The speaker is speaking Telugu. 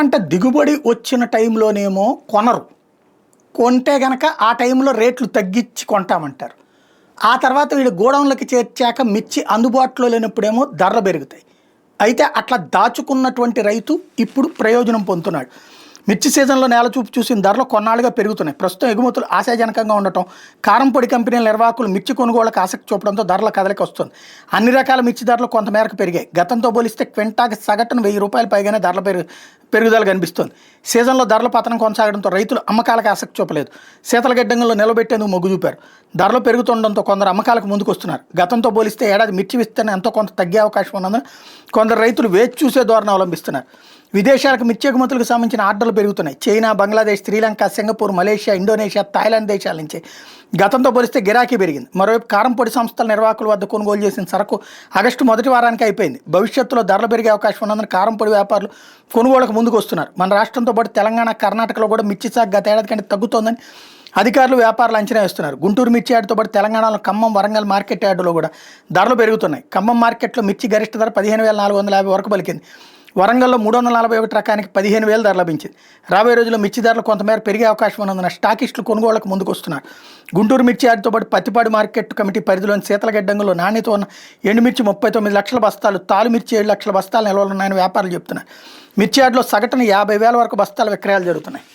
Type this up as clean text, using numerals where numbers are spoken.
అంటే దిగుబడి వచ్చిన టైంలోనేమో కొనరు. కొంటే గనక ఆ టైంలో రేట్లు తగ్గించి కొంటామంటారు. ఆ తర్వాత వీళ్ళు గోడౌన్లకి చేర్చాక మిర్చి అందుబాటులో లేనప్పుడేమో ధరలు పెరుగుతాయి. అయితే అట్లా దాచుకున్నటువంటి రైతు ఇప్పుడు ప్రయోజనం పొందుతున్నాడు. మిర్చి సీజన్లో నేల చూపు చూసిన ధరలు కొన్నాళ్ళుగా పెరుగుతున్నాయి. ప్రస్తుతం ఎగుమతులు ఆశాజనకంగా ఉండటం, కారం పొడి కంపెనీల నిర్వాహకులు మిర్చి కొనుగోళ్లకు ఆసక్తి చూపడంతో ధరల కదలిక వస్తుంది. అన్ని రకాల మిర్చి ధరలు కొంతమేరకు పెరిగాయి. గతంతో పోలిస్తే క్వింటాకి సగటున ₹1000 పైగానే ధరల పెరుగుదల కనిపిస్తోంది. సీజన్లో ధరల పతనం కొనసాగడంతో రైతులు అమ్మకాలకు ఆసక్తి చూపలేదు. శీతల గిడ్డంగుల్లో నిలబెట్టేందుకు మొగ్గు చూపారు. ధరలు పెరుగుతుండడంతో కొందరు అమ్మకాలకు ముందుకు వస్తున్నారు. గతంతో పోలిస్తే ఏడాది మిర్చి విస్తరణ ఎంతో కొంత తగ్గే అవకాశం ఉన్నందున కొందరు రైతులు వేచి చూసే ధోరణి అవలంబిస్తున్నారు. విదేశాలకు మిర్చి ఎగుమతులకు సంబంధించిన ఆర్డర్లు పెరుగుతున్నాయి. China, Bangladesh, Sri Lanka, Singapore, Malaysia, Indonesia, Thailand దేశాల నుంచి గతంతో పోలిస్తే గిరాకీ పెరిగింది. మరోవైపు కారం పొడి సంస్థల నిర్వాహకుల వద్ద కొనుగోలు చేసిన సరకు ఆగస్టు మొదటి వారానికి అయిపోయింది. భవిష్యత్తులో ధరలు పెరిగే అవకాశం ఉన్నందున కారం పొడి వ్యాపారులు కొనుగోలుకు ముందుకు వస్తున్నారు. మన రాష్ట్రంతో పాటు తెలంగాణ, కర్ణాటకలో కూడా మిర్చి సాగు గత ఏడాది కంటే తగ్గుతోందని అధికారులు, వ్యాపారులు అంచనా వేస్తున్నారు. గుంటూరు మిర్చి యార్డుతో పాటు తెలంగాణలో ఖమ్మం, వరంగల్ మార్కెట్ యార్డులో కూడా ధరలు పెరుగుతున్నాయి. ఖమ్మం మార్కెట్లో మిర్చి గరిష్ట ధర 15,450 వరకు పలికింది. వరంగల్లో 341 రకానికి 15,000 ధర లభించింది. రాబోయే రోజుల్లో మిర్చి ధరలు కొంతమేర పెరిగే అవకాశం ఉన్నందున స్టాకిస్టులు కొనుగోళ్లకు ముందుకు వస్తున్నారు. గుంటూరు మిర్చి యార్డుతో పాటు పత్తిపాడు మార్కెట్ కమిటీ పరిధిలోని శీతల గిడ్డంగుల్లో నాణ్యత ఉన్న ఎండుమిర్చి 39 లక్షల బస్తాలు, తాలు మిర్చి 7 లక్షల బస్తాలు నిల్వలున్నాయని వ్యాపారులు చెబుతున్నారు. మిర్చి యార్డులో సగటున 50,000 వరకు బస్తాల విక్రయాలు జరుగుతున్నాయి.